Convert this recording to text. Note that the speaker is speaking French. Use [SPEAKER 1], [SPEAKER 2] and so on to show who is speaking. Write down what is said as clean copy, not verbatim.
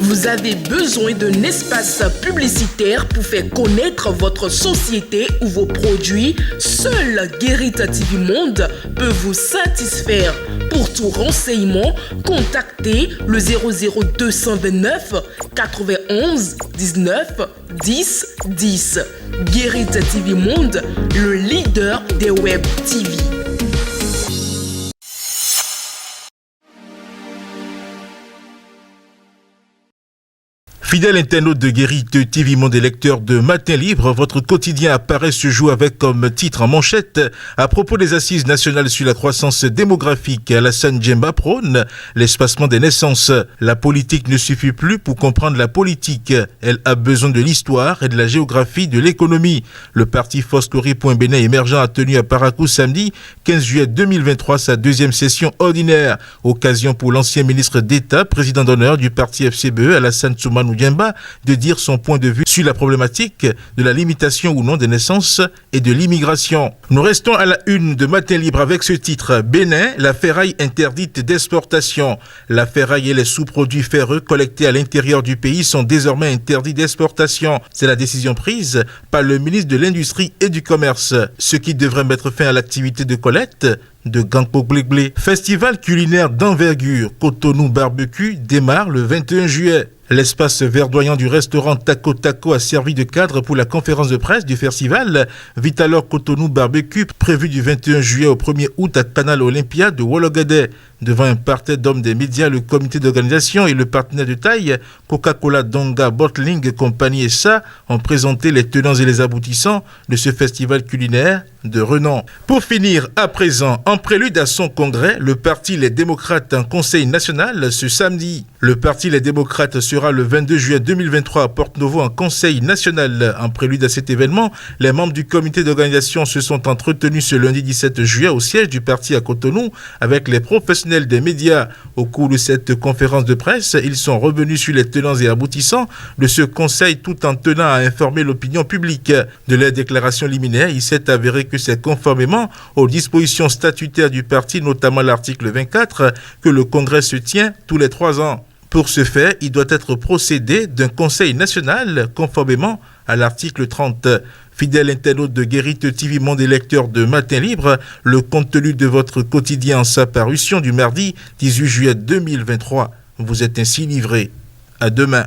[SPEAKER 1] Vous avez besoin d'un espace publicitaire pour faire connaître votre société ou vos produits? Seul Guérite TV Monde peut vous satisfaire. Pour tout renseignement, contactez le 00229 91 19 10 10. Guérite TV Monde, le leader des web TV.
[SPEAKER 2] Fidèle internaute de Guérite TV Monde et lecteur de Matin Libre, votre quotidien apparaît ce jour avec comme titre en manchette à propos des assises nationales sur la croissance démographique. Alassane Djemba prône l'espacement des naissances. La politique ne suffit plus pour comprendre la politique. Elle a besoin de l'histoire et de la géographie de l'économie. Le parti Foscori.Bénin émergent a tenu à Parakou samedi 15 juillet 2023 sa deuxième session ordinaire. Occasion pour l'ancien ministre d'État, président d'honneur du parti FCBE, Alassane Soumanou Djemba, de dire son point de vue sur la problématique de la limitation ou non des naissances et de l'immigration. Nous restons à la une de Matin Libre avec ce titre. Bénin, la ferraille interdite d'exportation. La ferraille et les sous-produits ferreux collectés à l'intérieur du pays sont désormais interdits d'exportation. C'est la décision prise par le ministre de l'Industrie et du Commerce, ce qui devrait mettre fin à l'activité de collecte de Gangpo Blé. Festival culinaire d'envergure Cotonou Barbecue démarre le 21 juillet. L'espace verdoyant du restaurant Taco Taco a servi de cadre pour la conférence de presse du festival Vitalor Cotonou Barbecue prévu du 21 juillet au 1er août à Canal Olympia de Wologade. Devant un parterre d'hommes des médias, le comité d'organisation et le partenaire de taille Coca-Cola Donga Bottling Company SA ont présenté les tenants et les aboutissants de ce festival culinaire de renom. Pour finir, à présent, en prélude à son congrès, le Parti Les Démocrates en Conseil national ce samedi. Le Parti Les Démocrates sera le 22 juillet 2023 à Porte-Novo en Conseil national. En prélude à cet événement, les membres du comité d'organisation se sont entretenus ce lundi 17 juillet au siège du parti à Cotonou avec les professionnels des médias. Au cours de cette conférence de presse, ils sont revenus sur les tenants et aboutissants de ce conseil tout en tenant à informer l'opinion publique. De leur déclaration liminaire, il s'est avéré que c'est conformément aux dispositions statutaires du parti, notamment l'article 24, que le congrès se tient tous les 3 ans. Pour ce faire, il doit être procédé d'un conseil national conformément à l'article 30. Fidèle internaute de Guérite TV Monde et lecteur de Matin Libre, le contenu de votre quotidien en sa parution du mardi 18 juillet 2023 vous est ainsi livré. À demain.